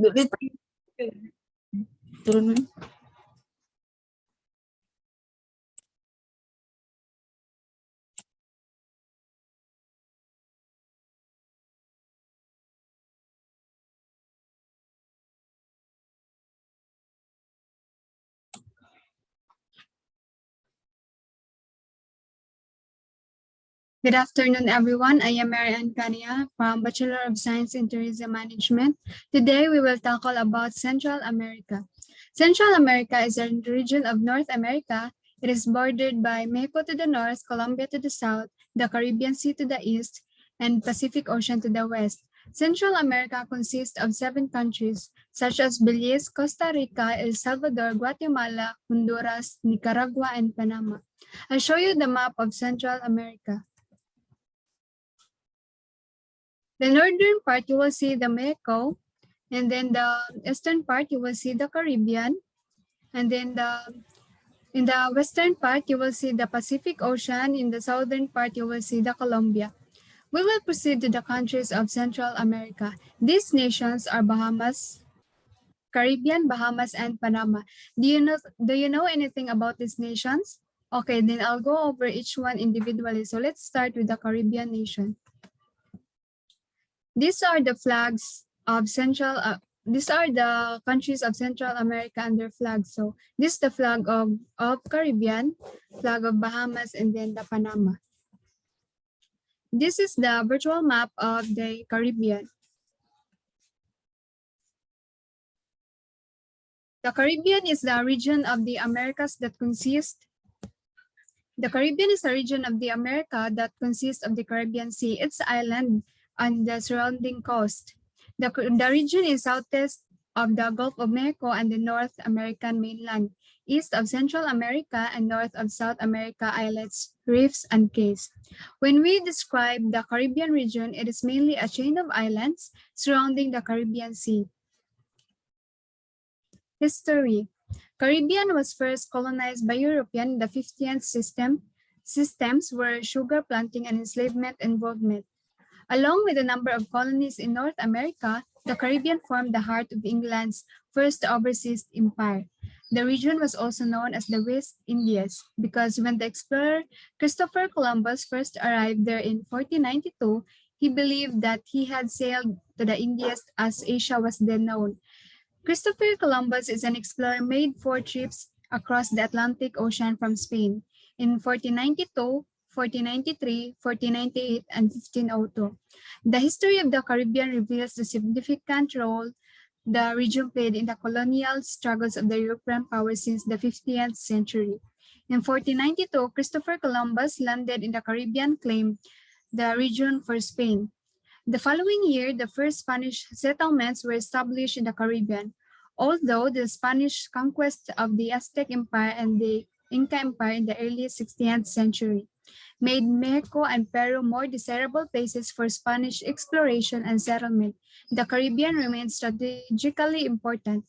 Dulit. Turun mo. Good afternoon, everyone. I am Cania from Bachelor of Science in Tourism Management. Today, we will tackle about Central America. Central America is a region of North America. It is bordered by Mexico to the north, Colombia to the south, the Caribbean Sea to the east, and Pacific Ocean to the west. Central America consists of 7 countries, such as Belize, Costa Rica, El Salvador, Guatemala, Honduras, Nicaragua, and Panama. I'll show you the map of Central America. The northern part, you will see the Mexico, and then the eastern part, you will see the Caribbean, and then in the western part, you will see the Pacific Ocean. In the southern part, you will see the Colombia. We will proceed to the countries of Central America. These nations are Bahamas, Caribbean, Bahamas, and Panama. Do you know anything about these nations? Okay, then I'll go over each one individually. So let's start with the Caribbean nation. These are the flags of these are the countries of Central America and their flags. So this is the flag of Caribbean, flag of Bahamas, and then the Panama. This is the virtual map of the Caribbean. The Caribbean is the region of the Americas that consists The Caribbean is a region of the America that consists of the Caribbean Sea, its island, and the surrounding coast. The region is southeast of the Gulf of Mexico and the North American mainland, east of Central America and north of South America islets, reefs, and cays. When we describe the Caribbean region, it is mainly a chain of islands surrounding the Caribbean Sea. History. Caribbean was first colonized by Europeans in the 15th systems were sugar planting and enslavement involvement. Along with a number of colonies in North America, the Caribbean formed the heart of England's first overseas empire. The region was also known as the West Indies because when the explorer Christopher Columbus first arrived there in 1492, he believed that he had sailed to the Indies as Asia was then known. Christopher Columbus is an explorer made 4 trips across the Atlantic Ocean from Spain in 1492, 1493, 1498, and 1502. The history of the Caribbean reveals the significant role the region played in the colonial struggles of the European powers since the 15th century. In 1492, Christopher Columbus landed in the Caribbean, claimed the region for Spain. The following year, the first Spanish settlements were established in the Caribbean. Although the Spanish conquest of the Aztec Empire and the Inca Empire in the early 16th century made Mexico and Peru more desirable places for Spanish exploration and settlement, the Caribbean remains strategically important.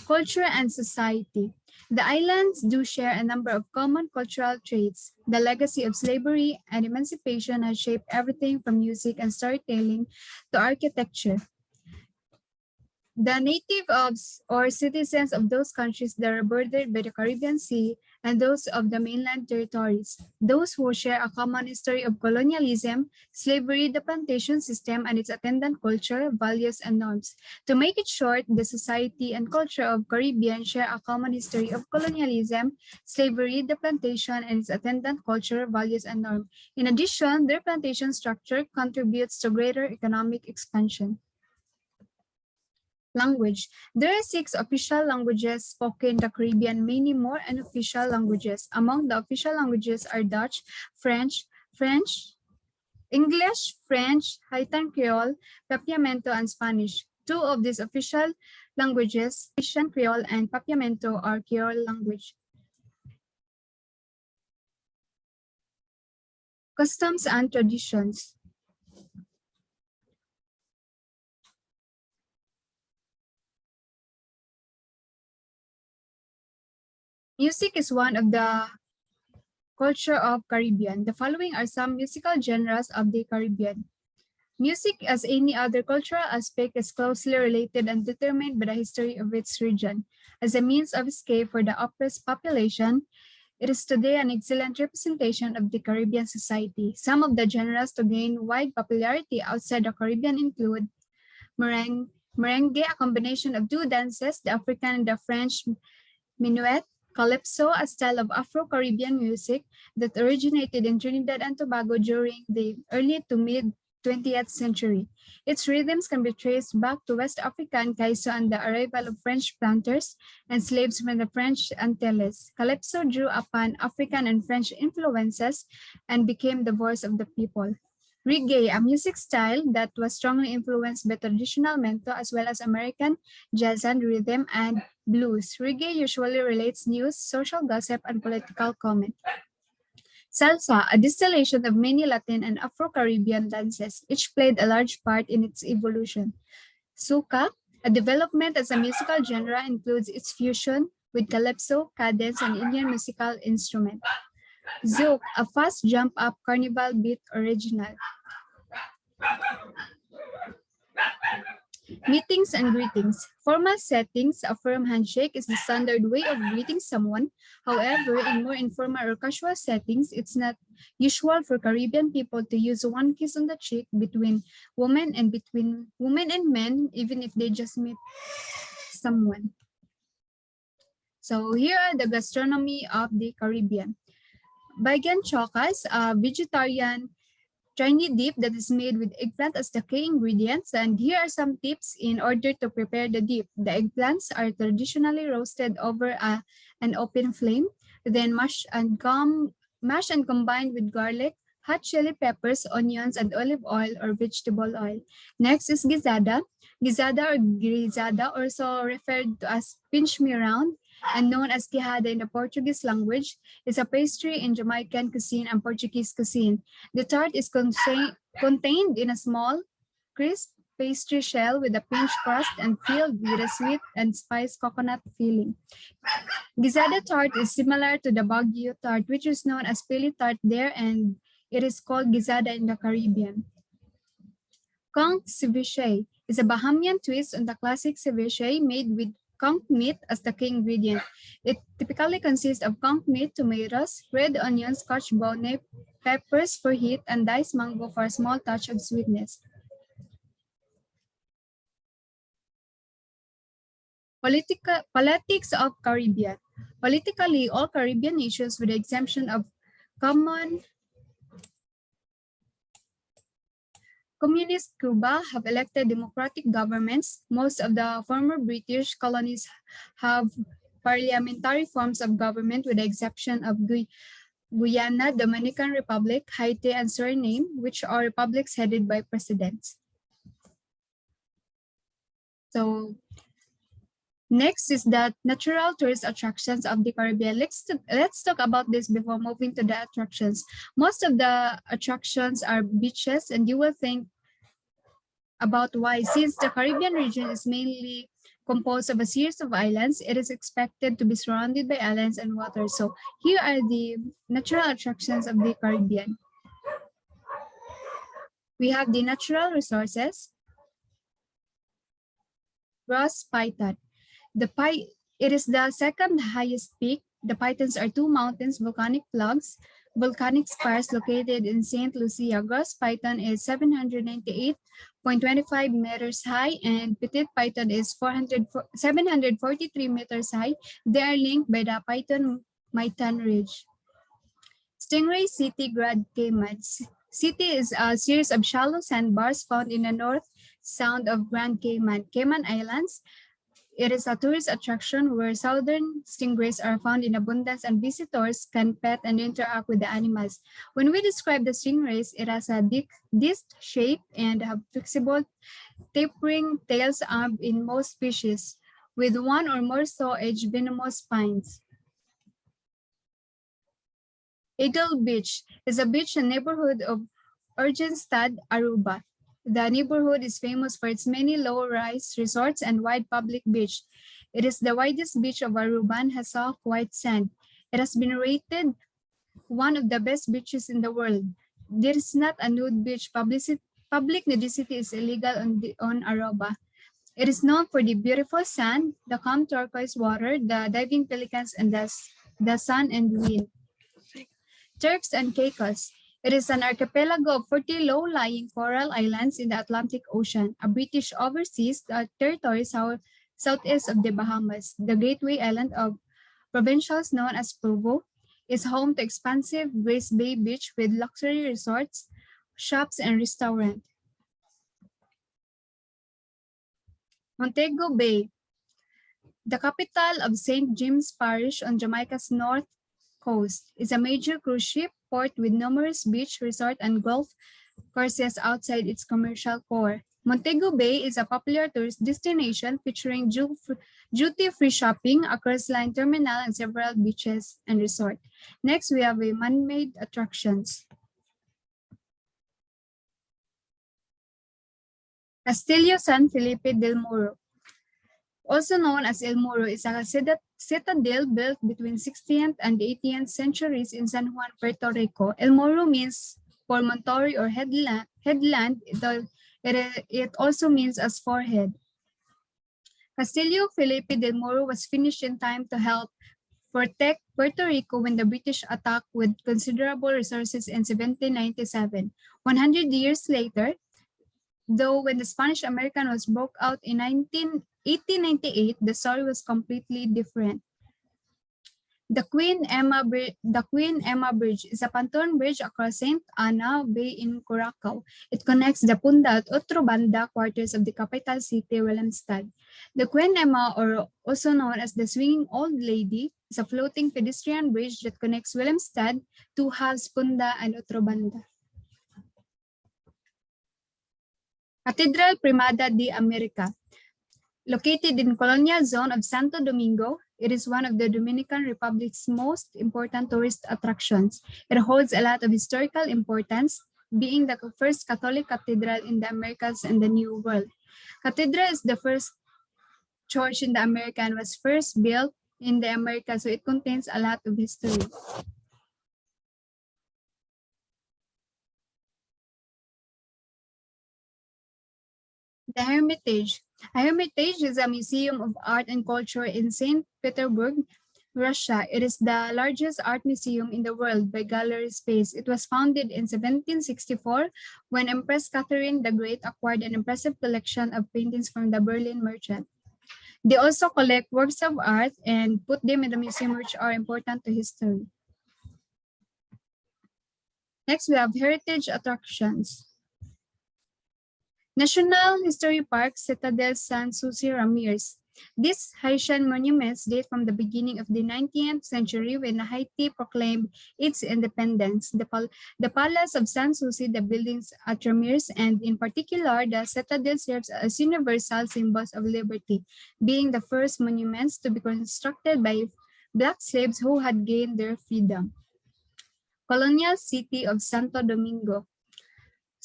Culture and society. The islands do share a number of common cultural traits. The legacy of slavery and emancipation has shaped everything from music and storytelling to architecture. The natives or citizens of those countries that are bordered by the Caribbean Sea and those of the mainland territories, those who share a common history of colonialism, slavery, the plantation system, and its attendant culture, values, and norms. To make it short, the society and culture of Caribbean share a common history of colonialism, slavery, the plantation, and its attendant culture, values, and norms. In addition, their plantation structure contributes to greater economic expansion. Language. There are 6 official languages spoken in the Caribbean, many more unofficial languages. Among the official languages are Dutch, English, French, Haitian Creole, Papiamento, and Spanish. 2 of these official languages, Haitian Creole and Papiamento, are Creole language. Customs and traditions. Music is one of the culture of Caribbean. The following are some musical genres of the Caribbean. Music, as any other cultural aspect, is closely related and determined by the history of its region. As a means of escape for the oppressed population, it is today an excellent representation of the Caribbean society. Some of the genres to gain wide popularity outside the Caribbean include merengue, a combination of two dances, the African and the French minuet, calypso, a style of Afro-Caribbean music that originated in Trinidad and Tobago during the early to mid 20th century. Its rhythms can be traced back to West Africa and Caiso and the arrival of French planters and slaves from the French Antilles. Calypso drew upon African and French influences and became the voice of the people. Reggae, a music style that was strongly influenced by traditional mento as well as American jazz and rhythm and blues. Reggae usually relates news, social gossip, and political comment. Salsa, a distillation of many Latin and Afro-Caribbean dances, each played a large part in its evolution. Soca, a development as a musical genre, includes its fusion with calypso, cadence, and Indian musical instrument. Zouk, a fast jump-up carnival beat original. Meetings and greetings. Formal settings, a firm handshake is the standard way of greeting someone. However, in more informal or casual settings, it's not usual for Caribbean people to use one kiss on the cheek between women and men, even if they just meet someone. So here are the gastronomy of the Caribbean. Baigan chokas, a vegetarian Chinese dip that is made with eggplant as the key ingredients. And here are some tips in order to prepare the dip. The eggplants are traditionally roasted over an open flame, then mashed and combined with garlic, hot chili peppers, onions, and olive oil or vegetable oil. Next is gizzada. Gizzada or grisada, also referred to as pinch me round and known as quijada in the Portuguese language, is a pastry in Jamaican cuisine and Portuguese cuisine. The tart is contained in a small, crisp pastry shell with a pinch crust and filled with a sweet and spiced coconut filling. Gizzada tart is similar to the Baguio tart, which is known as pili tart there, and it is called gizzada in the Caribbean. Conch ceviche is a Bahamian twist on the classic ceviche made with conch meat as the key ingredient. It typically consists of conch meat, tomatoes, red onions, scotch bonnet, peppers for heat, and diced mango for a small touch of sweetness. Politics of Caribbean. Politically, all Caribbean nations, with the exemption of Communist Cuba, have elected democratic governments. Most of the former British colonies have parliamentary forms of government with the exception of Guyana, Dominican Republic, Haiti, and Suriname, which are republics headed by presidents. So next is the natural tourist attractions of the Caribbean. Let's talk about this before moving to the attractions. Most of the attractions are beaches, and you will think about why. Since the Caribbean region is mainly composed of a series of islands, it is expected to be surrounded by islands and water. So here are the natural attractions of the Caribbean. We have the natural resources. Ross Python. It is the second highest peak. The Pythons are two mountains, volcanic spires located in St. Lucia. Gross Python is 798.25 meters high, and Petit Python is 743 meters high. They are linked by the Python-Maitan Ridge. Stingray City, Grand Cayman. City is a series of shallow sandbars found in the north sound of Grand Cayman, Cayman Islands. It is a tourist attraction where southern stingrays are found in abundance and visitors can pet and interact with the animals. When we describe the stingrays, it has a disc shape and have flexible tapering tails armed in most species, with one or more saw-edged venomous spines. Eagle Beach is a beach in the neighborhood of Urgenstad, Aruba. The neighborhood is famous for its many low-rise resorts and wide public beach. It is the widest beach of Aruba and has soft white sand. It has been rated one of the best beaches in the world. There is not a nude beach public nudity is illegal on Aruba. It is known for the beautiful sand, the calm turquoise water, the diving pelicans, and the sun and wind. Turks and Caicos. It is an archipelago of 40 low-lying coral islands in the Atlantic Ocean, a British overseas territory southeast of the Bahamas. The gateway island of provincials known as Provo is home to expansive Grace Bay Beach with luxury resorts, shops, and restaurants. Montego Bay, the capital of St. James Parish on Jamaica's north coast, is a major cruise ship port with numerous beach, resort, and golf courses outside its commercial core. Montego Bay is a popular tourist destination featuring duty-free shopping, a cruise line terminal, and several beaches and resorts. Next, we have a man-made attractions. Castillo San Felipe del Moro, also known as El Moro, is a citadel built between 16th and 18th centuries in San Juan, Puerto Rico. El Moro means promontory or headland. It also means as forehead. Castillo Felipe del Moro was finished in time to help protect Puerto Rico when the British attacked with considerable resources in 1797. 100 years later, though, when the Spanish-American was broke out in 1898, the story was completely different. The Queen Emma Bridge is a pontoon bridge across St. Anna Bay in Curacao. It connects the Punta at Otro Banda quarters of the capital city, Willemstad. The Queen Emma, or also known as the Swinging Old Lady, is a floating pedestrian bridge that connects Willemstad to halves Punta and Otro Banda. Catedral Primada de America. Located in colonial zone of Santo Domingo, it is one of the Dominican Republic's most important tourist attractions. It holds a lot of historical importance, being the first Catholic cathedral in the Americas and the New World. Cathedral is the first church in the America and was first built in the Americas, so it contains a lot of history. The Hermitage. A Hermitage is a museum of art and culture in St. Petersburg, Russia. It is the largest art museum in the world by gallery space. It was founded in 1764 when Empress Catherine the Great acquired an impressive collection of paintings from the Berlin merchant. They also collect works of art and put them in the museum, which are important to history. Next, we have heritage attractions. National History Park, Citadel San Susi Ramirez. These Haitian monuments date from the beginning of the 19th century when Haiti proclaimed its independence. The Palace of San Susi, the buildings at Ramirez, and in particular, the Citadel serves as universal symbols of liberty, being the first monuments to be constructed by Black slaves who had gained their freedom. Colonial City of Santo Domingo.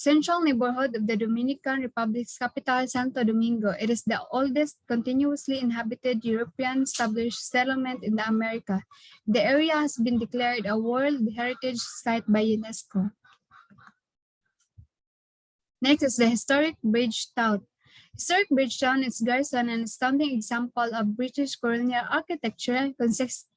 Central neighborhood of the Dominican Republic's capital, Santo Domingo. It is the oldest continuously inhabited European established settlement in the America. The area has been declared a World Heritage Site by UNESCO. Next is the historic Bridge Town. Historic Bridgetown is Garrison, an astounding example of British colonial architecture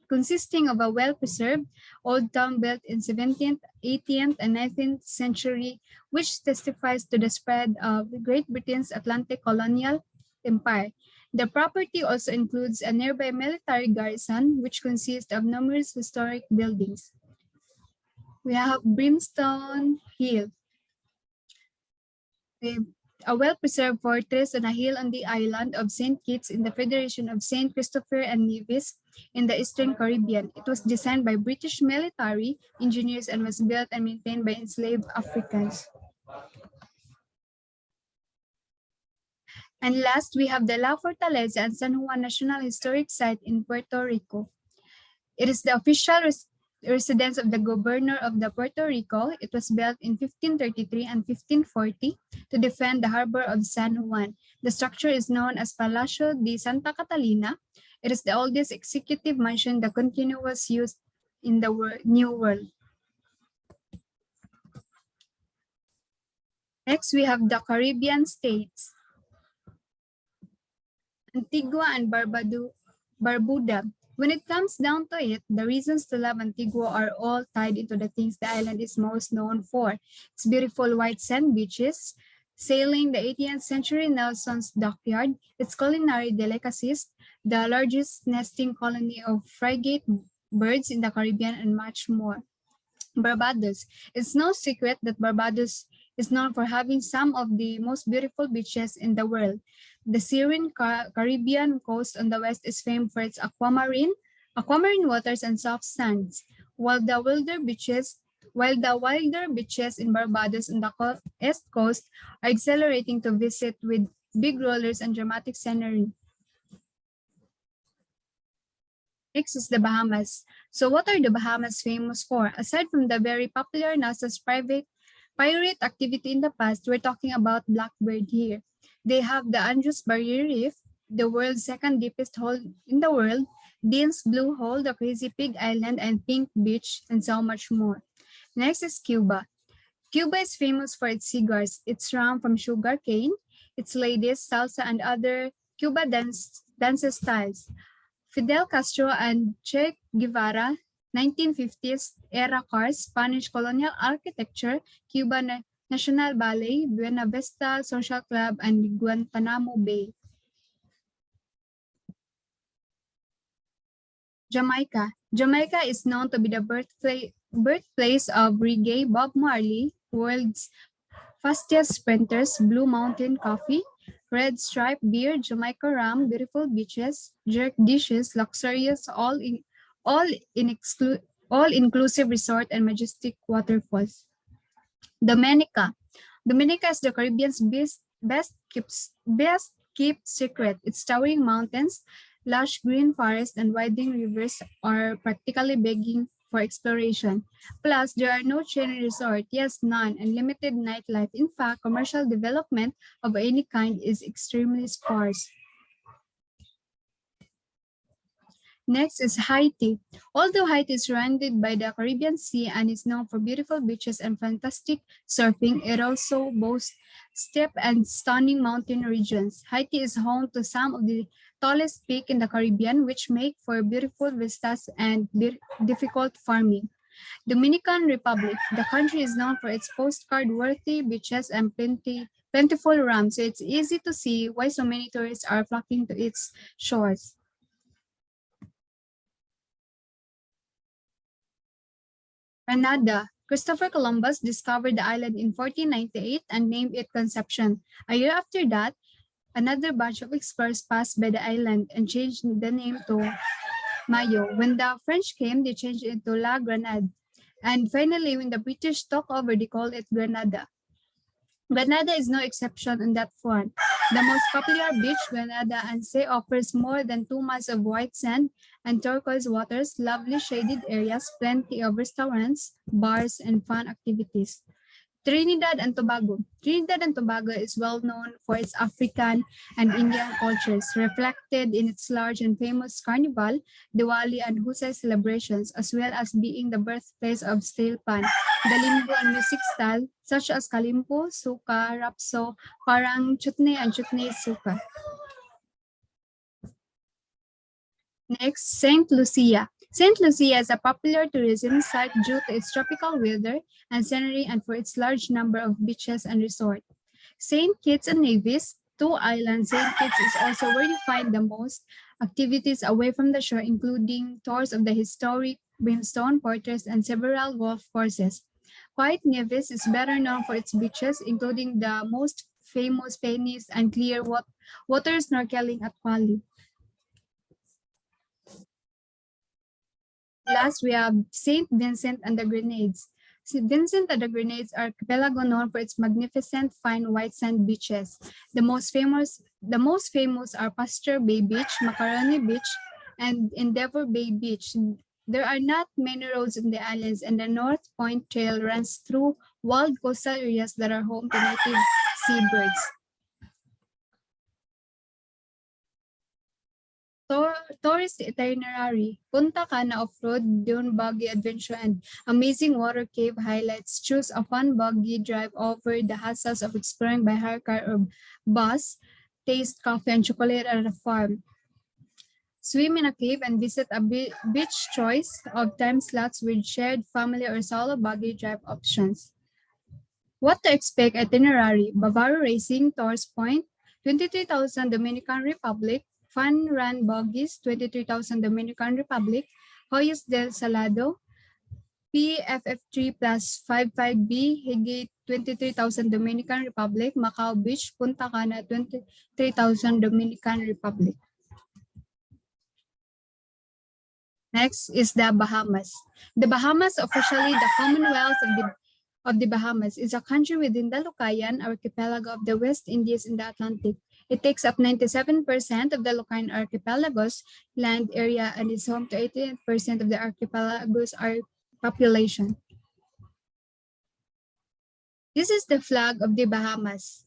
consisting of a well-preserved old town built in 17th, 18th, and 19th century, which testifies to the spread of Great Britain's Atlantic colonial empire. The property also includes a nearby military garrison, which consists of numerous historic buildings. We have Brimstone Hill, a well-preserved fortress on a hill on the island of St. Kitts in the Federation of St. Christopher and Nevis in the Eastern Caribbean. It was designed by British military engineers and was built and maintained by enslaved Africans. And last, we have the La Fortaleza and San Juan National Historic Site in Puerto Rico. It is the official residence of the governor of the Puerto Rico. It was built in 1533 and 1540 to defend the harbor of San Juan. The structure is known as Palacio de Santa Catalina. It is the oldest executive mansion that continues used in the New World. Next, we have the Caribbean states, Antigua and Barbuda. When it comes down to it, the reasons to love Antigua are all tied into the things the island is most known for. Its beautiful white sand beaches, sailing the 18th century Nelson's dockyard, its culinary delicacies, the largest nesting colony of frigate birds in the Caribbean, and much more. Barbados. It's no secret that Barbados is known for having some of the most beautiful beaches in the world. The serene Caribbean coast on the west is famed for its aquamarine waters and soft sands, while the wilder beaches in Barbados on the east coast are exhilarating to visit with big rollers and dramatic scenery. Next is the Bahamas. So what are the Bahamas famous for? Aside from the very popular NASA's private pirate activity in the past, we're talking about Blackbird here. They have the Andrews Barrier Reef, the world's second deepest hole in the world, Dean's Blue Hole, the Crazy Pig Island, and Pink Beach, and so much more. Next is Cuba. Cuba is famous for its cigars, its rum from sugar cane, its ladies, salsa, and other Cuba dance styles. Fidel Castro and Che Guevara, 1950s era cars, Spanish colonial architecture, Cuban National Ballet, Buena Vista Social Club, and Guantanamo Bay. Jamaica. Jamaica is known to be the birthplace of reggae, Bob Marley, world's fastest sprinters, Blue Mountain Coffee, Red Stripe Beer, Jamaica Rum, beautiful beaches, jerk dishes, luxurious all inclusive resort, and majestic waterfalls. Dominica. Dominica is the Caribbean's best kept secret. Its towering mountains, lush green forests, and winding rivers are practically begging for exploration. Plus, there are no chain resort, yes, none, and limited nightlife. In fact, commercial development of any kind is extremely sparse. Next is Haiti. Although Haiti is surrounded by the Caribbean Sea and is known for beautiful beaches and fantastic surfing, it also boasts steep and stunning mountain regions. Haiti is home to some of the tallest peaks in the Caribbean, which make for beautiful vistas and difficult farming. Dominican Republic. The country is known for its postcard-worthy beaches and plentiful rum, so it's easy to see why so many tourists are flocking to its shores. Grenada. Christopher Columbus discovered the island in 1498 and named it Conception. A year after that, another batch of explorers passed by the island and changed the name to Mayo. When the French came, they changed it to La Grenade. And finally, when the British took over, they called it Grenada. Grenada is no exception on that front. The most popular beach, Grenada Anse, offers more than 2 miles of white sand and turquoise waters, lovely shaded areas, plenty of restaurants, bars, and fun activities. Trinidad and Tobago. Trinidad and Tobago is well known for its African and Indian cultures, reflected in its large and famous Carnival, Diwali, and Husay celebrations, as well as being the birthplace of steel pan, the limbo and music style such as kalimpo, suka, rapso, parang chutney, and chutney suka. Next, St. Lucia. St. Lucia is a popular tourism site due to its tropical weather and scenery and for its large number of beaches and resorts. St. Kitts and Nevis, two islands. St. Kitts is also where you find the most activities away from the shore, including tours of the historic Brimstone Fortress and several golf courses. White Nevis is better known for its beaches, including the most famous Pennies and clear water snorkeling at Pali. Last, we have St. Vincent and the Grenadines. St. Vincent and the Grenadines are archipelago known for its magnificent fine white sand beaches. The most famous are Pasteur Bay Beach, Macaroni Beach, and Endeavor Bay Beach. There are not many roads in the islands, and the North Point Trail runs through wild coastal areas that are home to native seabirds. tourist itinerary, Punta Cana off-road, dune buggy adventure, and amazing water cave highlights. Choose a fun buggy drive over the hassles of exploring by hire car or bus. Taste coffee and chocolate at a farm. Swim in a cave and visit a beach. Choice of time slots with shared family or solo buggy drive options. What to expect itinerary: Bavaro Racing, Tours Point, 23,000 Dominican Republic, Fun Run Bogies, 23,000 Dominican Republic, Hoyos del Salado, PFF3 plus 55B, Higit, 23,000 Dominican Republic, Macau Beach, Punta Cana, 23,000 Dominican Republic. Next is the Bahamas. The Bahamas, officially the Commonwealth of the Bahamas, is a country within the Lucayan archipelago of the West Indies in the Atlantic. It takes up 97% of the Lucayan archipelago's land area and is home to 88% of the archipelago's population. This is the flag of the Bahamas.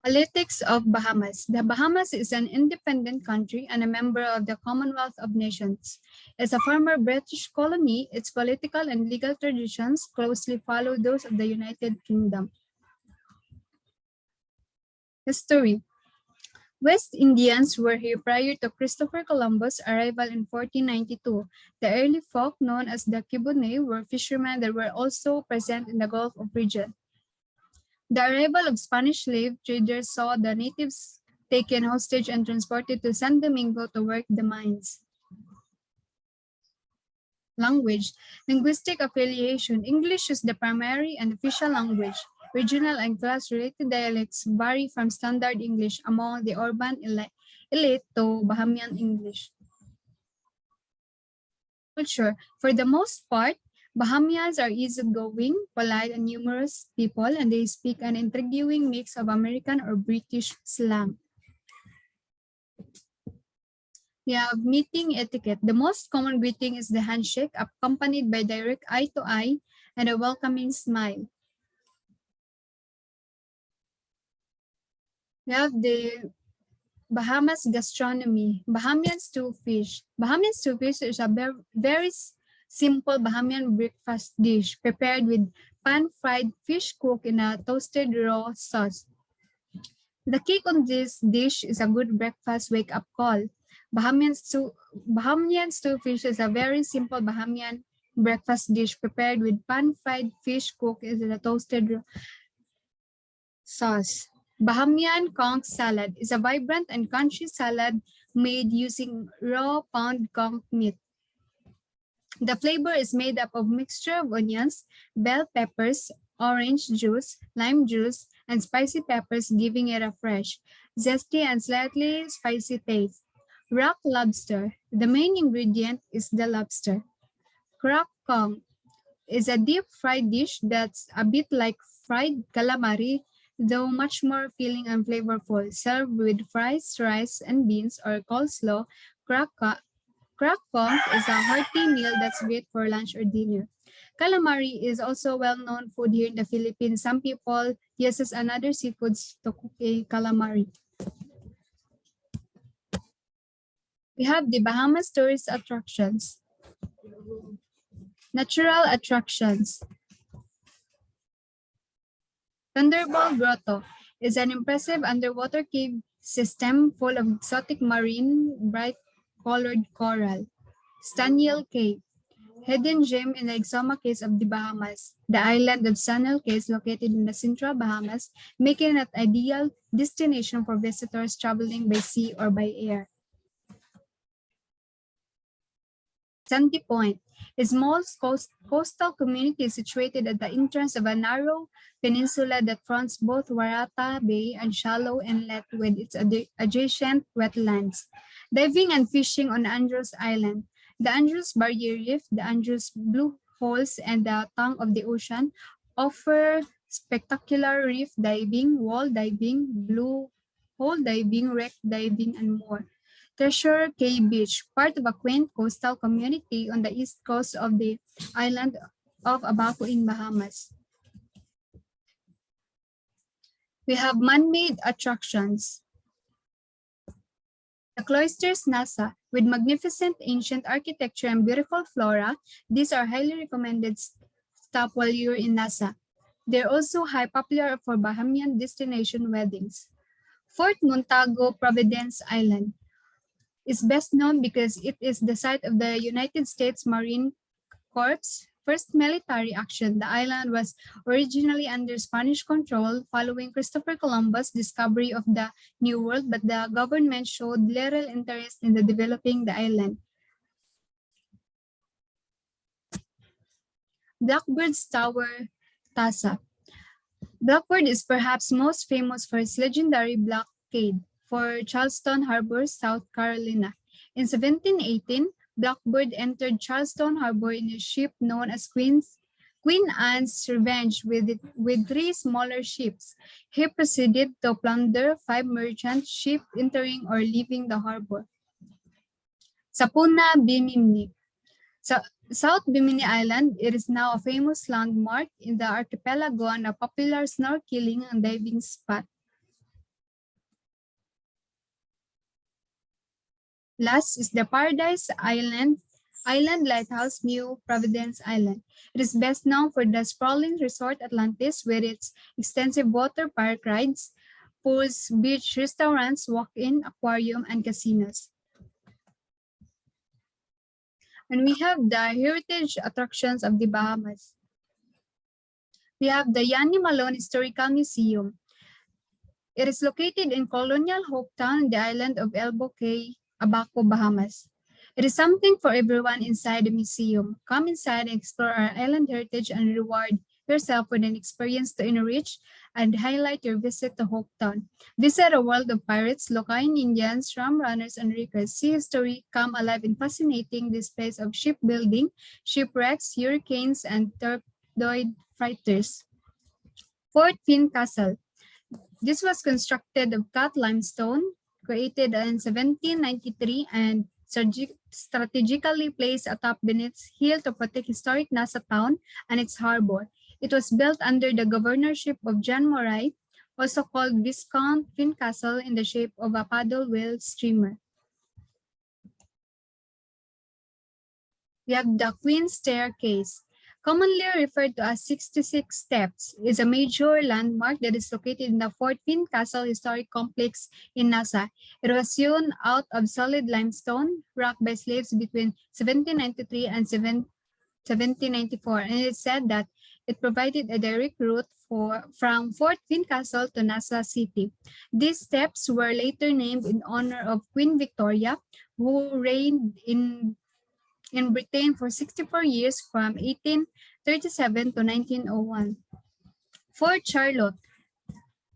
Politics of Bahamas. The Bahamas is an independent country and a member of the Commonwealth of Nations. As a former British colony, its political and legal traditions closely follow those of the United Kingdom. History. West Indians were here prior to Christopher Columbus' arrival in 1492. The early folk, known as the Kibune, were fishermen that were also present in the Gulf of region. The arrival of Spanish slave traders saw the natives taken hostage and transported to San Domingo to work the mines. Language. Linguistic affiliation. English is the primary and official language. Regional and class-related dialects vary from Standard English among the urban elite to Bahamian English. Culture. For the most part, Bahamians are easygoing, polite, and humorous people, and they speak an intriguing mix of American or British slang. We have meeting etiquette. The most common greeting is the handshake, accompanied by direct eye-to-eye and a welcoming smile. We have the Bahamas gastronomy. Bahamian stew fish. Bahamian stew fish is a very simple Bahamian breakfast dish prepared with pan-fried fish cooked in a toasted raw sauce. The kick on this dish is a good breakfast wake-up call. Bahamian stew fish is a very simple Bahamian breakfast dish prepared with pan-fried fish cooked in a toasted raw sauce. Bahamian conch salad is a vibrant and crunchy salad made using raw pound conch meat. The flavor is made up of mixture of onions, bell peppers, orange juice, lime juice, and spicy peppers, giving it a fresh, zesty, and slightly spicy taste. Rock lobster. The main ingredient is the lobster. Crock kong is a deep-fried dish that's a bit like fried calamari, though much more filling and flavorful. Served with fries, rice, and beans or coleslaw, crock kong is a hearty meal that's great for lunch or dinner. Calamari is also well-known food here in the Philippines. Some people uses another seafoods to cook a calamari. We have the Bahamas tourist attractions. Natural attractions. Thunderball Grotto is an impressive underwater cave system full of exotic marine, bright-colored coral. Staniel Cave, hidden gem in the Exoma Cays of the Bahamas. The island of Staniel Cay is located in the central Bahamas, making it an ideal destination for visitors traveling by sea or by air. Sandy Point, a small coastal community situated at the entrance of a narrow peninsula that fronts both Warata Bay and shallow inlet with its adjacent wetlands. Diving and fishing on Andros Island. The Andros Barrier Reef, the Andros Blue Holes, and the Tongue of the Ocean offer spectacular reef diving, wall diving, blue hole diving, wreck diving, and more. Treasure Cay Beach, part of a quaint coastal community on the east coast of the island of Abaco in Bahamas. We have man-made attractions. The cloisters Nasa, with magnificent ancient architecture and beautiful flora, these are highly recommended stop while you're in Nasa. They're also high popular for Bahamian destination weddings. Fort Montago, Providence Island is best known because it is the site of the United States Marine Corps' first military action. The island was originally under Spanish control following Christopher Columbus' discovery of the New World, but the government showed little interest in developing the island. Blackbird's Tower, Tasa. Blackbird is perhaps most famous for its legendary blockade for Charleston Harbor, South Carolina. In 1718, Blackbird entered Charleston Harbor in a ship known as Queen Anne's Revenge with three smaller ships. He proceeded to plunder five merchant ships entering or leaving the harbor. Sapuna Bimini. South Bimini Island, it is now a famous landmark in the archipelago and a popular snorkeling and diving spot. Last is the Paradise Island Lighthouse, New Providence Island. It is best known for the sprawling resort Atlantis with its extensive water park rides, pools, beach restaurants, walk-in, aquarium, and casinos. And we have the heritage attractions of the Bahamas. We have the Yanni Malone Historical Museum. It is located in colonial Hopetown, the island of Elbow Cay, Abaco, Bahamas. It is something for everyone inside the museum. Come inside and explore our island heritage and reward yourself with an experience to enrich and highlight your visit to Hopetown. Visit a world of pirates, Locain Indians, rum runners, and riggers. See history come alive in fascinating displays of shipbuilding, shipwrecks, hurricanes, and torpedoed freighters. Fort Finn Castle. This was constructed of cut limestone, created in 1793, and strategically placed atop Bennett's Hill to protect historic Nassau Town and its harbor. It was built under the governorship of John Murray, also called Viscount Fincastle, in the shape of a paddle wheel steamer. We have the Queen's Staircase. Commonly referred to as 66 Steps, is a major landmark that is located in the Fort Fincastle Historic Complex in Nassau. It was hewn out of solid limestone, rocked by slaves between 1793 and 1794, and it is said that it provided a direct route from Fort Fincastle to Nassau City. These steps were later named in honor of Queen Victoria, who reigned in Britain for 64 years from 1837 to 1901. Fort Charlotte.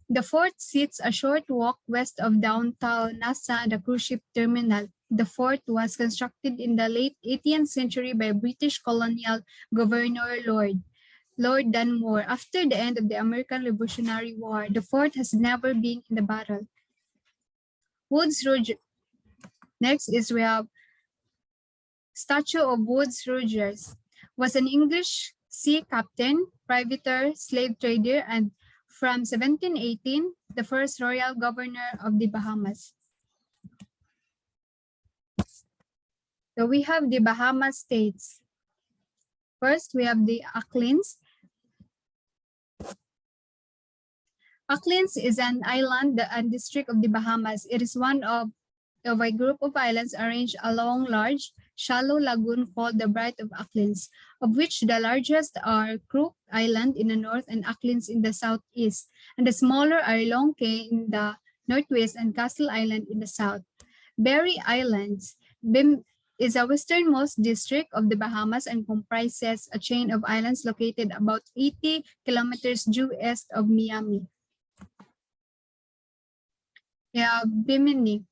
The fort sits a short walk west of downtown Nassau, the cruise ship terminal. The fort was constructed in the late 18th century by British colonial governor Lord Dunmore. After the end of the American Revolutionary War, the fort has never been in a battle. Woodes Rogers. Next is we have Statue of Woodes Rogers. Was an English sea captain, privateer, slave trader, and from 1718, the first royal governor of the Bahamas. So we have the Bahamas states. First, we have the Acklins. Acklins is an island and district of the Bahamas. It is one of a group of islands arranged along large, shallow lagoon called the Bight of Acklins, of which the largest are Crook Island in the north and Acklins in the southeast, and the smaller are Long Cay in the northwest and Castle Island in the south. Berry Islands is a westernmost district of the Bahamas and comprises a chain of islands located about 80 kilometers due east of Miami. Bimini.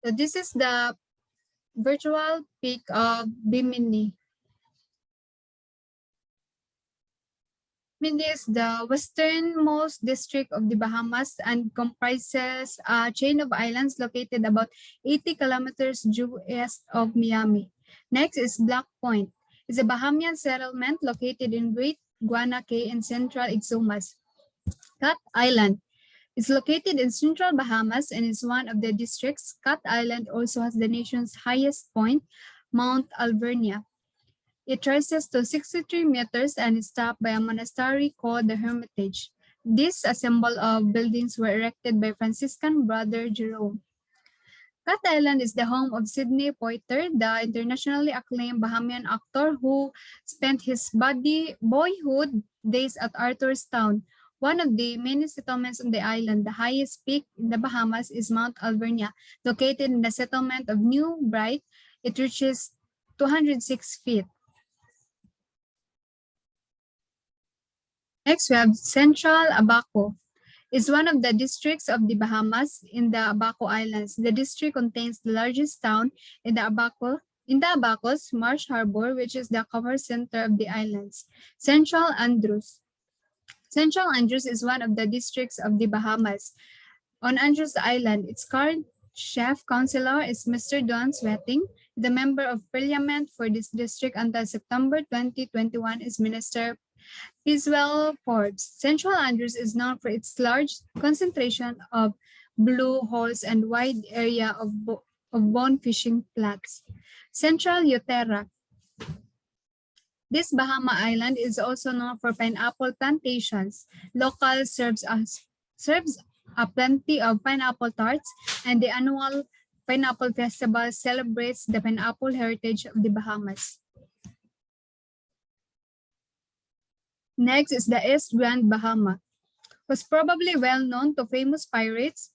So this is the virtual peak of Bimini. Bimini is the westernmost district of the Bahamas and comprises a chain of islands located about 80 kilometers due east of Miami. Next is Black Point. is a Bahamian settlement located in Great Guana Cay in central Exumas. Cat Island is located in central Bahamas and is one of the districts. Cat Island also has the nation's highest point, Mount Alvernia. It rises to 63 meters and is topped by a monastery called the Hermitage. This assemble of buildings were erected by Franciscan brother Jerome. Cat Island is the home of Sidney Poitier, the internationally acclaimed Bahamian actor who spent his boyhood days at Arthurstown, one of the many settlements on the island. The highest peak in the Bahamas is Mount Alvernia, located in the settlement of New Bright. It reaches 206 feet. Next, we have Central Abaco. Is one of the districts of the Bahamas in the Abaco Islands. The district contains the largest town in the Abacos, Marsh Harbor, which is the commerce center of the islands. Central Andrews. Central Andrews is one of the districts of the Bahamas. On Andrews Island, its current chief councilor is Mr. Don Sweating. The member of parliament for this district until September 2021 is Minister Piswell Forbes. Central Andrews is known for its large concentration of blue holes and wide area of bone fishing flats. Central Uterra. This Bahama island is also known for pineapple plantations. Local serves a plenty of pineapple tarts, and the annual Pineapple Festival celebrates the pineapple heritage of the Bahamas. Next is the East Grand Bahama, was probably well known to famous pirates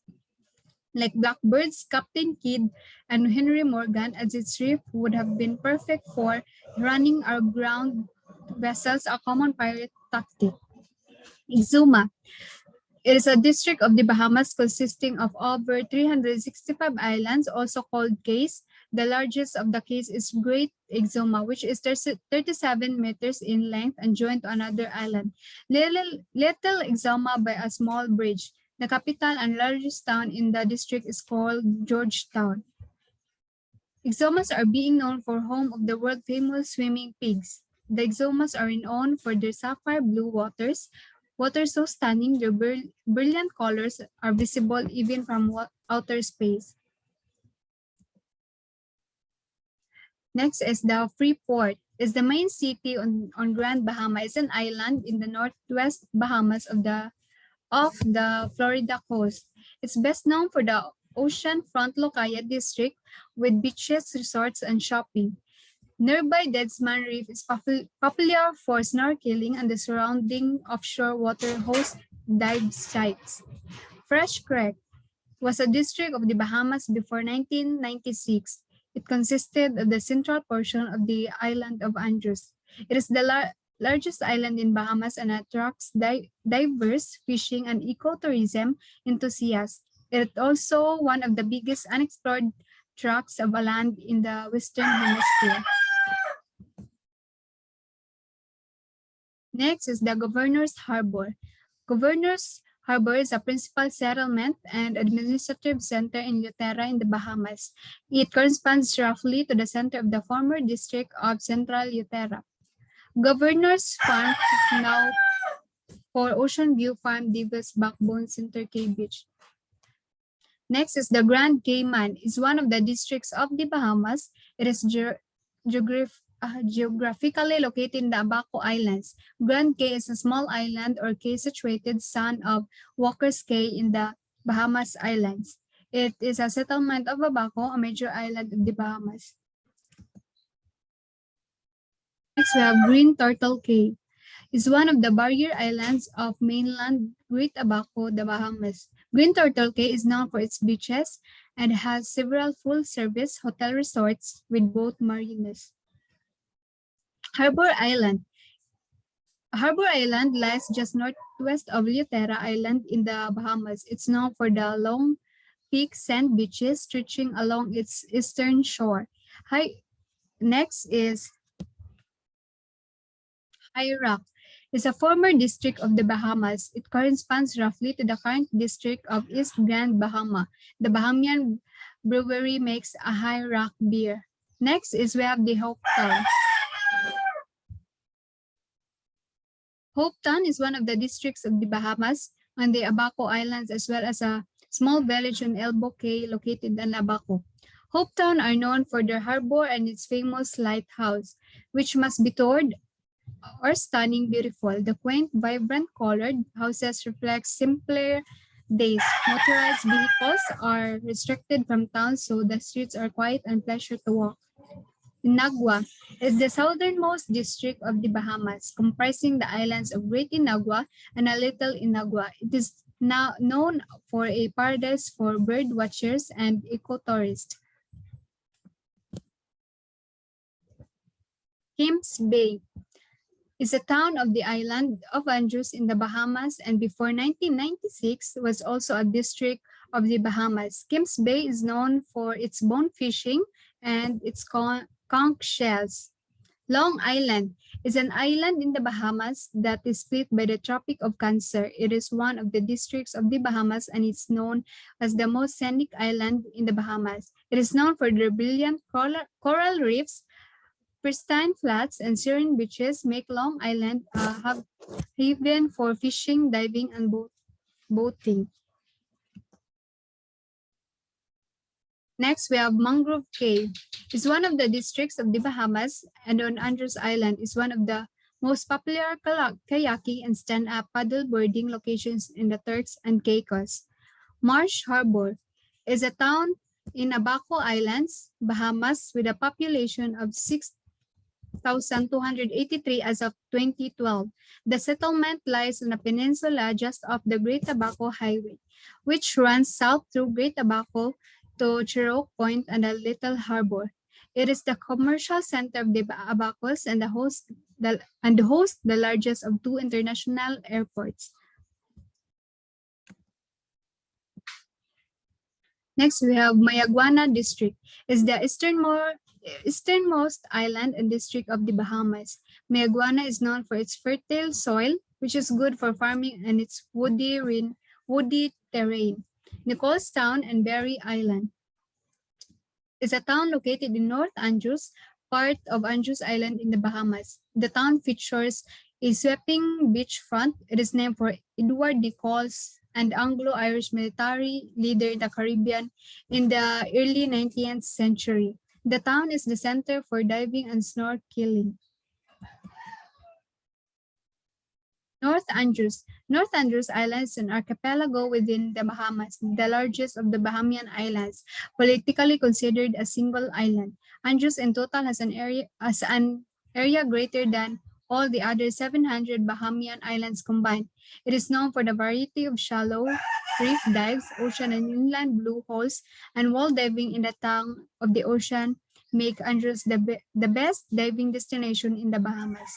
like Blackbirds, Captain Kidd, and Henry Morgan, as its reef would have been perfect for running aground vessels, a common pirate tactic. Exuma. It is a district of the Bahamas consisting of over 365 islands, also called cays. The largest of the cays is Great Exuma, which is 37 meters in length and joined to another island. Little Exuma by a small bridge. The capital and largest town in the district is called Georgetown. Exumas are being known for home of the world-famous swimming pigs. The Exumas are renowned for their sapphire blue waters. Water so stunning, their brilliant colors are visible even from outer space. Next is the Freeport. Is the main city on Grand Bahama. It's an island in the northwest Bahamas of the Florida coast. It's best known for the oceanfront Locaia district with beaches, resorts, and shopping. Nearby Deadsman Reef is popular for snorkeling, and the surrounding offshore water hosts dive sites. Fresh Creek was a district of the Bahamas before 1996. It consisted of the central portion of the island of Andrews. It is the largest island in Bahamas and attracts diverse fishing and ecotourism enthusiasts. It is also one of the biggest unexplored tracts of land in the Western Hemisphere. Next is the Governor's Harbor. Governor's Harbor is a principal settlement and administrative center in Uterra in the Bahamas. It corresponds roughly to the center of the former district of Central Uterra. Governor's Farm, now for Ocean View Farm, Davis Backbone Center Cay Beach. Next is the Grand Cayman. Is one of the districts of the Bahamas. It is geographically located in the Abaco Islands. Grand Cay is a small island or cay situated south of Walker's Cay in the Bahamas Islands. It is a settlement of Abaco, a major island of the Bahamas. Next, we have Green Turtle Cay. Is one of the barrier islands of mainland Great Abaco, the Bahamas. Green Turtle Cay is known for its beaches and has several full-service hotel resorts with both marinas. Harbor Island. Harbor Island lies just northwest of Uterra Island in the Bahamas. It's known for the long peak sand beaches stretching along its eastern shore. Next is High Rock. It's a former district of the Bahamas. It corresponds roughly to the current district of East Grand Bahama. The Bahamian brewery makes a High Rock beer. Next is we have the Hawktown. Hopetown is one of the districts of the Bahamas on the Abaco Islands, as well as a small village on Elbow Cay located in Abaco. Hopetown are known for their harbor and its famous lighthouse, which must be toured or stunning beautiful. The quaint, vibrant colored houses reflect simpler days. Motorized vehicles are restricted from town, so the streets are quiet and pleasure to walk. Inagua is the southernmost district of the Bahamas, comprising the islands of Great Inagua and a Little Inagua. It is now known for a paradise for bird watchers and ecotourists. Kim's Bay is a town of the island of Andros in the Bahamas, and before 1996 was also a district of the Bahamas. Kim's Bay is known for its bone fishing and its conch shells. Long Island is an island in the Bahamas that is split by the Tropic of Cancer. It is one of the districts of the Bahamas and is known as the most scenic island in the Bahamas. It is known for their brilliant coral reefs, pristine flats, and serene beaches make Long Island a haven for fishing, diving, and boating. Next, we have Mangrove Cay. It's one of the districts of the Bahamas, and on Andros Island is one of the most popular kayaking and stand-up paddleboarding locations in the Turks and Caicos. Marsh Harbor is a town in Abaco Islands, Bahamas, with a population of 6,283 as of 2012. The settlement lies on a peninsula just off the Great Abaco Highway, which runs south through Great Abaco to Cherokee Point and a Little Harbor. It is the commercial center of the Abacos and hosts the largest of two international airports. Next, we have Mayaguana District. It's the easternmost island and district of the Bahamas. Mayaguana is known for its fertile soil, which is good for farming, and its woody terrain. Nicholestown and Berry Island is a town located in North Andros, part of Andros Island in the Bahamas. The town features a sweeping beachfront. It is named for Edward de Coles, an Anglo-Irish military leader in the Caribbean in the early 19th century. The town is the center for diving and snorkeling. North Andros. North Andros Island is an archipelago within the Bahamas, the largest of the Bahamian islands, politically considered a single island. Andros in total has an area greater than all the other 700 Bahamian islands combined. It is known for the variety of shallow reef dives, ocean and inland blue holes, and wall diving in the tongue of the ocean make Andros the best diving destination in the Bahamas.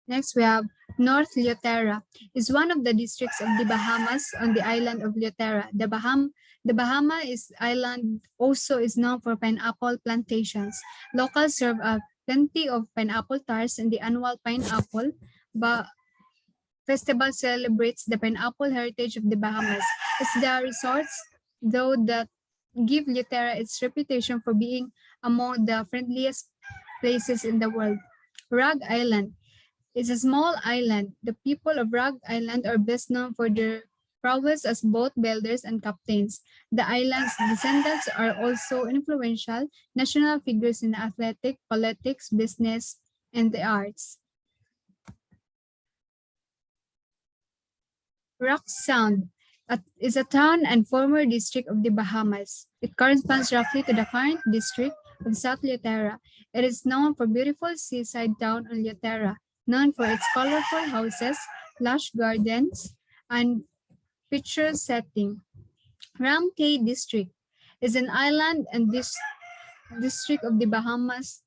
Next, we have North Leoterra. Is one of the districts of the Bahamas on the island of Leoterra. The Bahamas island also is known for pineapple plantations. Locals serve plenty of pineapple tarts, and the annual pineapple festival celebrates the pineapple heritage of the Bahamas. It's the resorts, though, that give Leoterra its reputation for being among the friendliest places in the world. Rag Island. It's a small island. The people of Rag Island are best known for their prowess as boat builders and captains. The island's descendants are also influential national figures in athletics, politics, business, and the arts. Rock Sound is a town and former district of the Bahamas. It corresponds roughly to the current district of South Leoterra. It is known for beautiful seaside town on Leoterra, known for its colorful houses, lush gardens, and picturesque setting. Ram Cay District is an island and district of the Bahamas.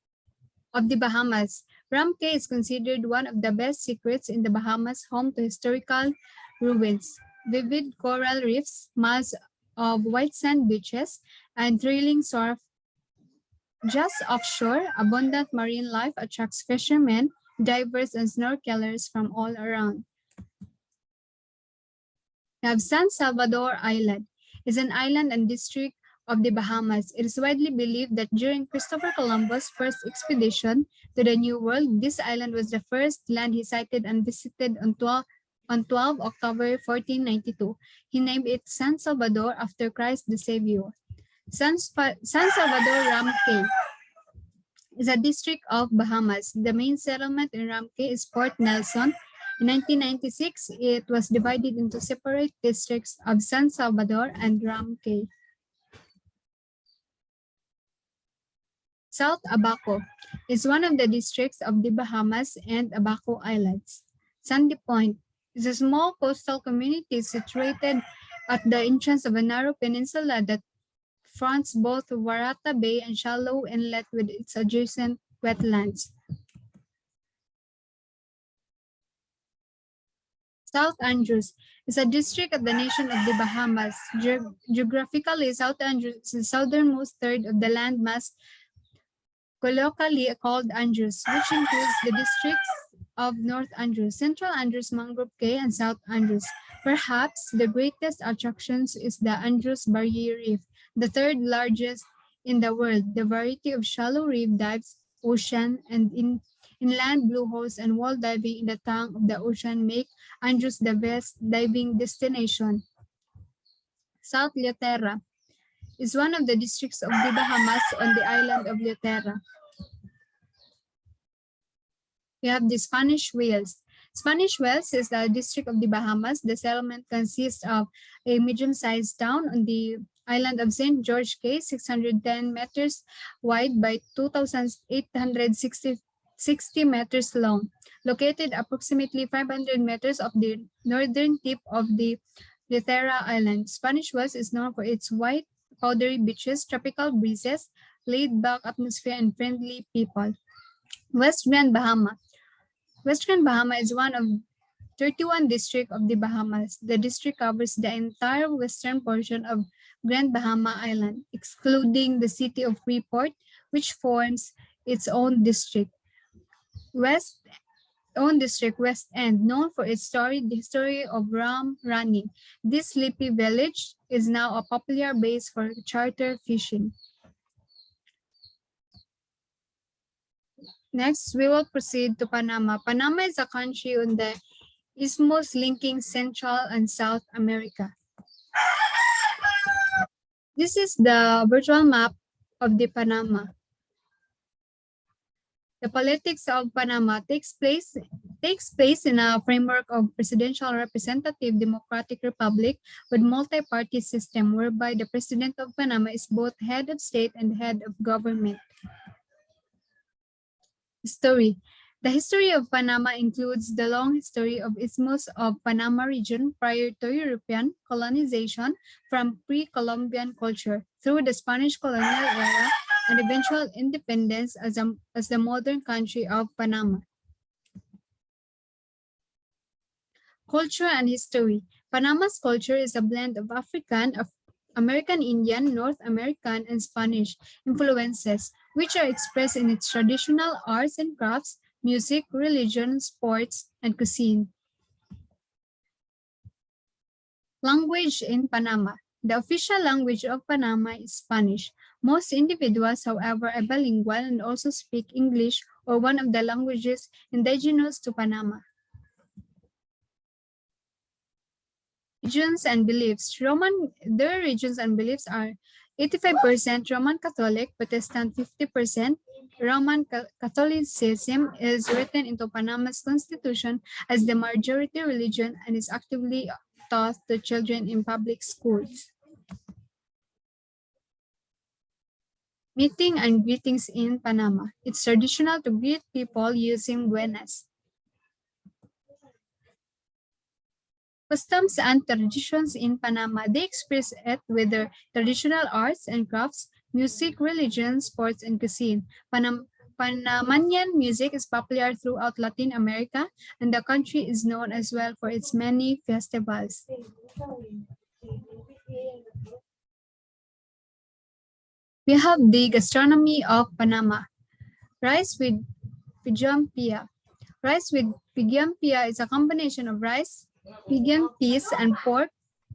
Ram Cay is considered one of the best secrets in the Bahamas, home to historical ruins, vivid coral reefs, miles of white sand beaches, and thrilling surf. Just offshore, abundant marine life attracts fishermen, divers, and snorkelers from all around. We have San Salvador Island. It's an island and district of the Bahamas. It is widely believed that during Christopher Columbus' first expedition to the New World, this island was the first land he sighted and visited on 12 October 1492. He named it San Salvador after Christ the Savior. San Salvador Ramque is a district of Bahamas. The main settlement in Ramque is Port Nelson. In 1996, it was divided into separate districts of San Salvador and Ramque. South Abaco is one of the districts of the Bahamas and Abaco Islands. Sandy Point is a small coastal community situated at the entrance of a narrow peninsula that fronts both Warata Bay and shallow inlet with its adjacent wetlands. South Andrews is a district of the nation of the Bahamas. Geographically, South Andrews is the southernmost third of the landmass, colloquially called Andrews, which includes the districts of North Andrews, Central Andrews, Mangrove Cay, and South Andrews. Perhaps the greatest attractions is the Andrews Barrier Reef, the third largest in the world. The variety of shallow reef dives, ocean, and inland blue holes and wall diving in the tongue of the ocean make Andrews the best diving destination. South Leoterra is one of the districts of the Bahamas on the island of Leoterra. We have the Spanish Whales. Spanish Whales is the district of the Bahamas. The settlement consists of a medium-sized town on the island of St. George Cay, 610 meters wide by 2,860 meters long, located approximately 500 meters off the northern tip of the Leoterra Island. Spanish Whales is known for its white, powdery beaches, tropical breezes, laid-back atmosphere, and friendly people. West Grand Bahama. West Grand Bahama is one of 31 districts of the Bahamas. The district covers the entire western portion of Grand Bahama Island, excluding the city of Freeport, which forms its own district. West End, known for its storied history of rum running. This sleepy village is now a popular base for charter fishing. Next, we will proceed to Panama. Panama is a country on the isthmus linking Central and South America. This is the virtual map of the Panama. The politics of Panama takes place in a framework of presidential representative democratic republic with multi-party system whereby the president of Panama is both head of state and head of government. Story. The history of Panama includes the long history of Isthmus of Panama region prior to European colonization from pre-Columbian culture through the Spanish colonial era and eventual independence as the modern country of Panama. Culture and history. Panama's culture is a blend of African, American Indian, North American, and Spanish influences, which are expressed in its traditional arts and crafts, music, religion, sports, and cuisine. Language in Panama. The official language of Panama is Spanish. Most individuals, however, are bilingual and also speak English or one of the languages indigenous to Panama. Religions and beliefs. Their religions and beliefs are 85% Roman Catholic, Protestant 50%. Roman Catholicism is written into Panama's constitution as the majority religion and is actively taught to children in public schools. Meeting and greetings in Panama. It's traditional to greet people using buenas. Customs and traditions in Panama. They express it with their traditional arts and crafts, music, religion, sports, and cuisine. Panamanian music is popular throughout Latin America, and the country is known as well for its many festivals. We have the gastronomy of Panama. Rice with pigeon-pea. Rice with pigeon-pea is a combination of rice, pigeon peas, and pork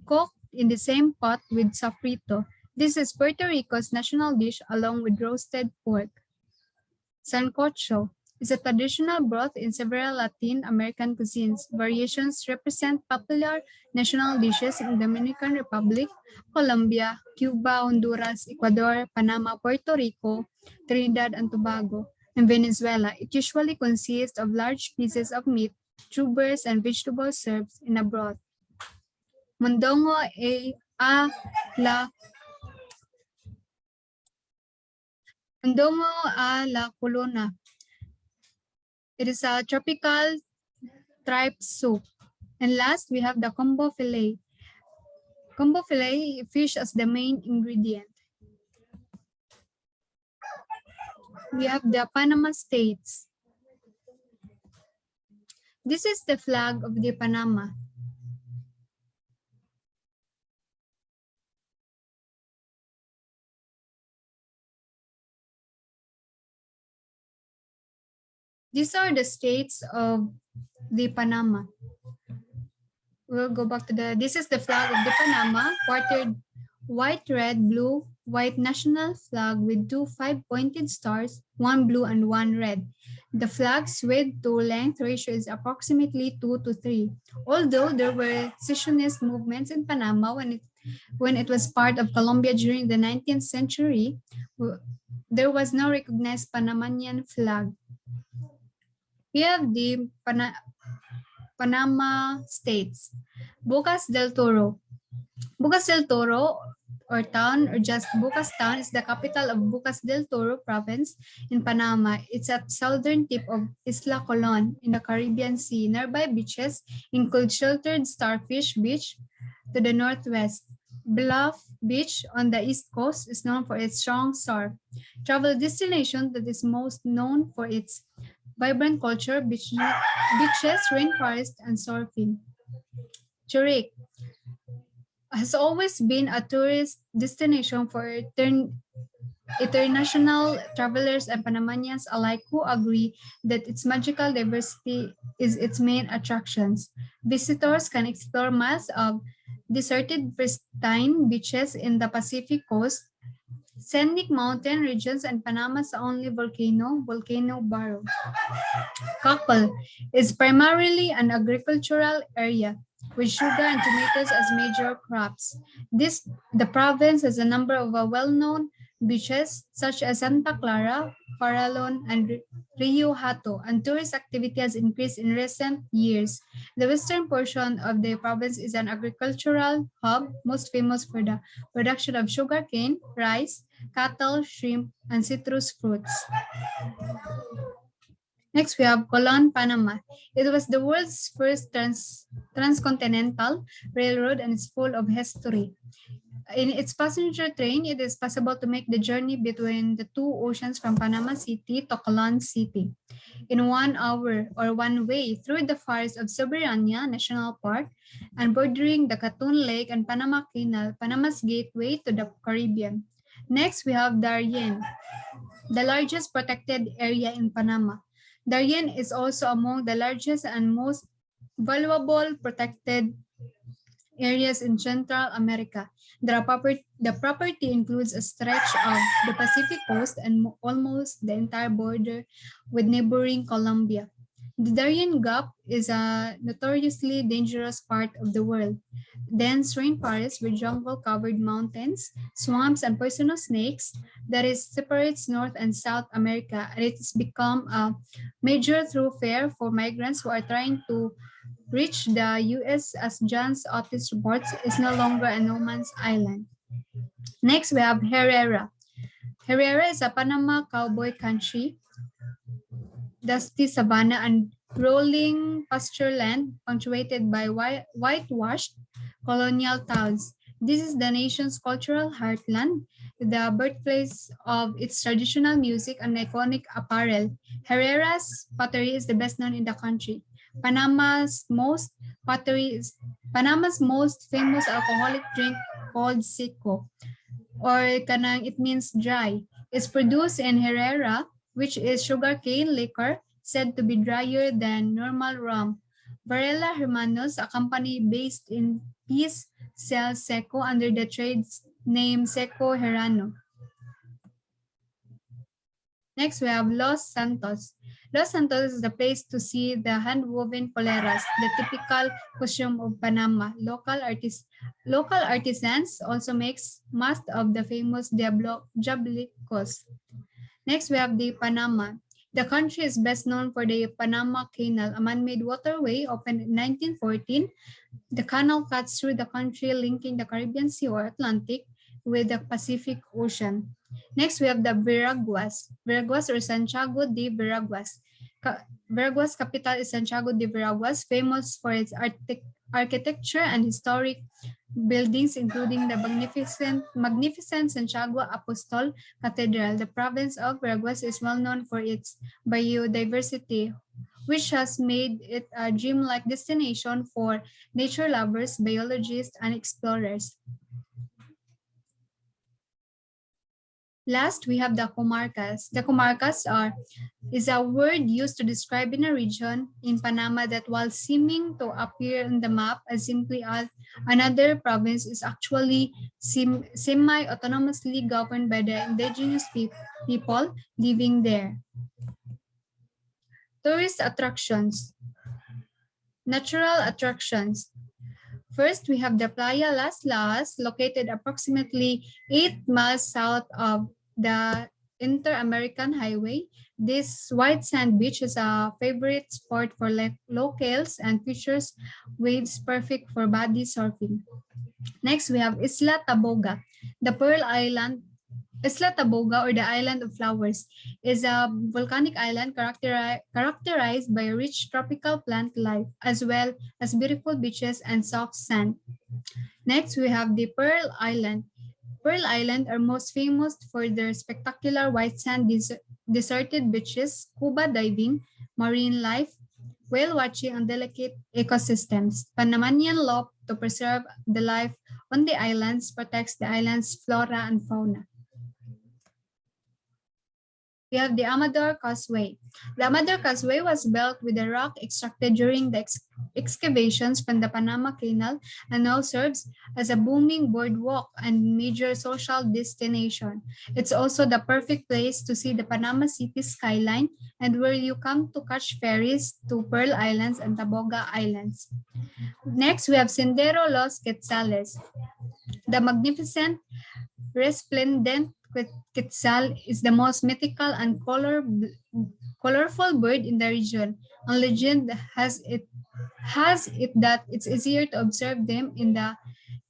cooked in the same pot with sofrito. This is Puerto Rico's national dish along with roasted pork. Sancocho is a traditional broth in several Latin American cuisines. Variations represent popular national dishes in Dominican Republic, Colombia, Cuba, Honduras, Ecuador, Panama, Puerto Rico, Trinidad and Tobago, and Venezuela. It usually consists of large pieces of meat, tubers, and vegetables served in a broth. Mondongo a la Mondongo a la Colona. It is a tropical tripe soup. And last, we have the combo fillet. Combo fillet fish as the main ingredient. We have the Panama States. This is the flag of the Panama. These are the states of the Panama. We'll go back to this is the flag of the Panama, quartered white, red, blue, white national flag with two 5-pointed stars, one blue and one red. The flag's width to length ratio is approximately 2 to 3. Although there were secessionist movements in Panama when it was part of Colombia during the 19th century, there was no recognized Panamanian flag. We have the Panama states. Bocas del Toro. Bocas del Toro or town or just Bocas town is the capital of Bocas del Toro province in Panama. It's at southern tip of Isla Colon in the Caribbean Sea. Nearby beaches include sheltered Starfish Beach to the northwest. Bluff Beach on the east coast is known for its strong surf. Travel destination that is most known for its vibrant culture, beaches, rainforest, and surfing. Zurich has always been a tourist destination for international travelers and Panamanians alike who agree that its magical diversity is its main attractions. Visitors can explore miles of deserted pristine beaches in the Pacific coast, scenic mountain regions, and Panama's only volcano, Volcano Barro. Cockle is primarily an agricultural area with sugar and tomatoes as major crops. The province has a number of well-known beaches such as Santa Clara, Farallon, and Rio Hato, and tourist activity has increased in recent years. The western portion of the province is an agricultural hub, most famous for the production of sugarcane, rice, cattle, shrimp, and citrus fruits. Next, we have Colon, Panama. It was the world's first transcontinental railroad and it's full of history. In its passenger train, it is possible to make the journey between the two oceans from Panama City to Colon City in 1 hour or one way through the forests of Soberania National Park and bordering the Catun Lake and Panama Canal, Panama's gateway to the Caribbean. Next, we have Darien, the largest protected area in Panama. Darien is also among the largest and most valuable protected areas in Central America. The property includes a stretch of the Pacific coast and almost the entire border with neighboring Colombia. The Darien Gap is a notoriously dangerous part of the world. Dense rainforest with jungle-covered mountains, swamps, and poisonous snakes that is separates North and South America, and it has become a major thoroughfare for migrants who are trying to reach the U.S. as John Otis reports is no longer a no man's island. Next, we have Herrera. Herrera is a Panama cowboy country, dusty savanna, and rolling pasture land punctuated by whitewashed colonial towns. This is the nation's cultural heartland, the birthplace of its traditional music and iconic apparel. Herrera's pottery is the best known in the country. Panama's most famous alcoholic drink called Seco, or kanang it means dry, is produced in Herrera, which is sugarcane liquor said to be drier than normal rum. Varela Hermanos, a company based in Peace, sells Seco under the named Seco Herano. Next, we have Los Santos. Los Santos is the place to see the hand-woven poleras, the typical costume of Panama. Local artisans also makes most of the famous diablicos. Next, we have the Panama. The country is best known for the Panama Canal, a man-made waterway opened in 1914. The canal cuts through the country, linking the Caribbean Sea or Atlantic with the Pacific Ocean. Next, we have the Veraguas. Veraguas or Santiago de Veraguas. Veraguas capital is Santiago de Veraguas, famous for its architecture and historic buildings, including the magnificent Santiago Apostol Cathedral. The province of Veraguas is well known for its biodiversity, which has made it a dreamlike destination for nature lovers, biologists, and explorers. Last, we have the comarcas. The comarcas is a word used to describe in a region in Panama that, while seeming to appear on the map as simply as another province, is actually semi-autonomously governed by the indigenous people living there. Tourist attractions. Natural attractions. First, we have the Playa Las Lajas, located approximately 8 miles south of the Inter-American Highway. This white sand beach is a favorite spot for locals and features waves perfect for body surfing. Next, we have Isla Taboga, the Pearl Island. Isla Taboga, or the Island of Flowers, is a volcanic island characterized by rich tropical plant life, as well as beautiful beaches and soft sand. Next, we have the Pearl Island. Pearl Island are most famous for their spectacular white sand deserted beaches, scuba diving, marine life, whale watching, and delicate ecosystems. Panamanian law to preserve the life on the islands protects the island's flora and fauna. We have the Amador Causeway. The Amador Causeway was built with the rock extracted during the excavations from the Panama Canal and now serves as a booming boardwalk and major social destination. It's also the perfect place to see the Panama City skyline and where you come to catch ferries to Pearl Islands and Taboga Islands. Next, we have Sendero Los Quetzales. The magnificent, resplendent quetzal is the most mythical and colorful bird in the region. A legend has it that it's easier to observe them in the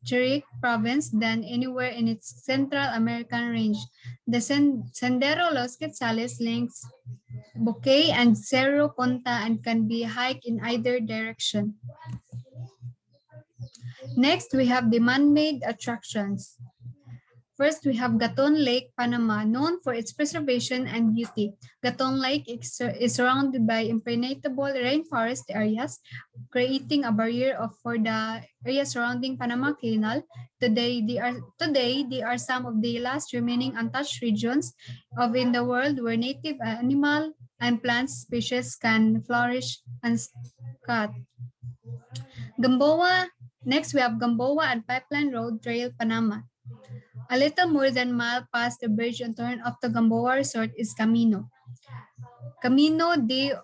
Chiric province than anywhere in its Central American range. The Sendero Los Quetzales links Bouquet and Cerro Ponta and can be hiked in either direction. Next, we have the man-made attractions. First, we have Gatun Lake, Panama, known for its preservation and beauty. Gatun Lake is surrounded by impenetrable rainforest areas, creating a barrier for the area surrounding Panama Canal. Today, they are some of the last remaining untouched regions in the world where native animal and plant species can flourish unscathed. Gamboa. Next, we have Gamboa and Pipeline Road Trail, Panama. A little more than a mile past the bridge and turn off the Gamboa Resort is Camino. Camino de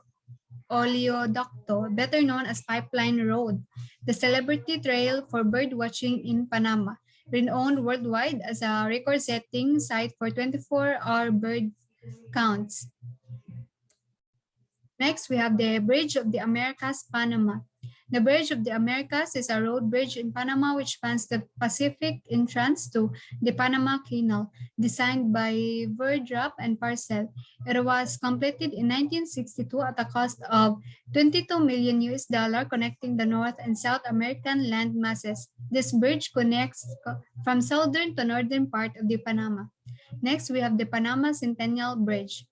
Oleoducto, better known as Pipeline Road, the celebrity trail for bird watching in Panama, renowned worldwide as a record-setting site for 24-hour bird counts. Next, we have the Bridge of the Americas, Panama. The Bridge of the Americas is a road bridge in Panama which spans the Pacific entrance to the Panama Canal, designed by Verdrup and Parcel. It was completed in 1962 at a cost of $22 million connecting the North and South American land masses. This bridge connects from southern to northern part of the Panama. Next, we have the Panama Centennial Bridge.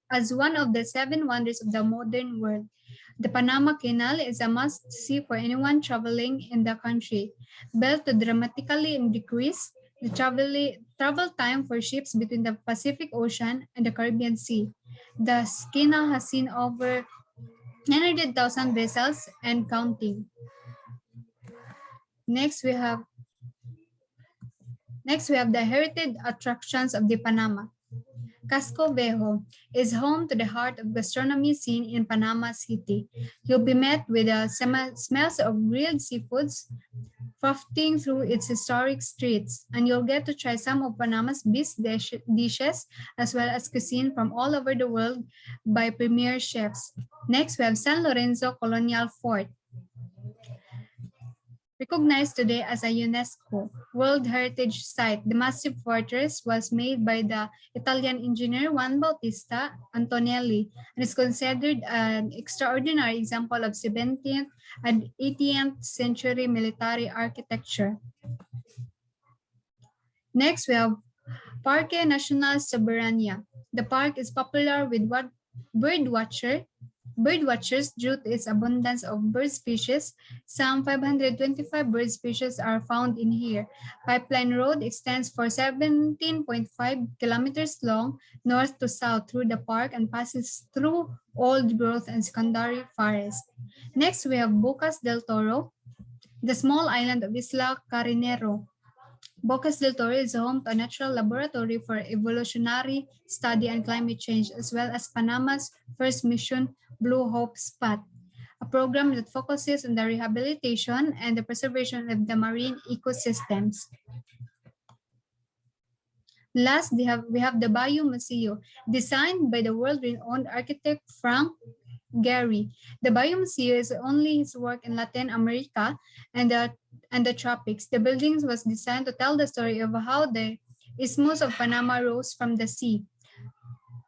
As one of the 7 wonders of the modern world, the Panama Canal is a must-see for anyone traveling in the country. Built to dramatically decrease the travel time for ships between the Pacific Ocean and the Caribbean Sea. The canal has seen over 900,000 vessels and counting. Next, we have Next, we have the heritage attractions of the Panama. Casco Viejo is home to the heart of gastronomy scene in Panama City. You'll be met with the smells of grilled seafoods wafting through its historic streets, and you'll get to try some of Panama's best dishes as well as cuisine from all over the world by premier chefs. Next, we have San Lorenzo Colonial Fort. Recognized today as a UNESCO World Heritage Site, the massive fortress was made by the Italian engineer Juan Bautista Antonelli and is considered an extraordinary example of 17th and 18th century military architecture. Next, we have Parque Nacional Soberania. The park is popular with bird watchers due to its abundance of bird species. Some 525 bird species are found in here. Pipeline Road extends for 17.5 kilometers long north to south through the park and passes through old growth and secondary forest. Next, we have Bocas del Toro, the small island of Isla Carinero. Bocas del Toro is home to a natural laboratory for evolutionary study and climate change, as well as Panama's first mission, Blue Hope Spot, a program that focuses on the rehabilitation and the preservation of the marine ecosystems. Last, we have the Bayou Museo, designed by the world-renowned architect Frank Gehry. The Bayou Museo is only his work in Latin America and the tropics. The building was designed to tell the story of how the Isthmus of Panama rose from the sea,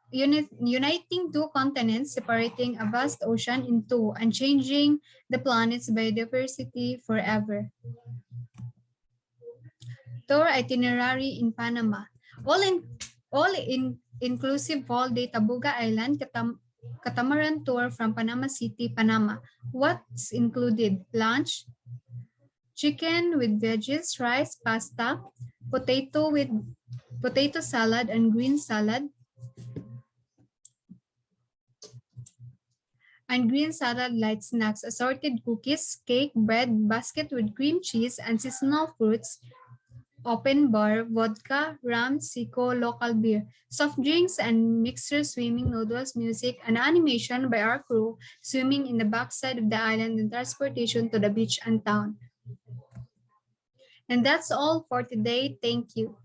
uniting two continents, separating a vast ocean in two, and changing the planet's biodiversity forever. Tour itinerary in Panama. All inclusive all-day Tabuga Island catamaran tour from Panama City, Panama. What's included? Lunch, chicken with veggies, rice, pasta, potato salad and green salad, and green salad light snacks, assorted cookies, cake, bread, basket with cream cheese and seasonal fruits, open bar, vodka, rum, siko, local beer, soft drinks and mixers, swimming, noodles, music, and animation by our crew swimming in the backside of the island and transportation to the beach and town. And that's all for today. Thank you.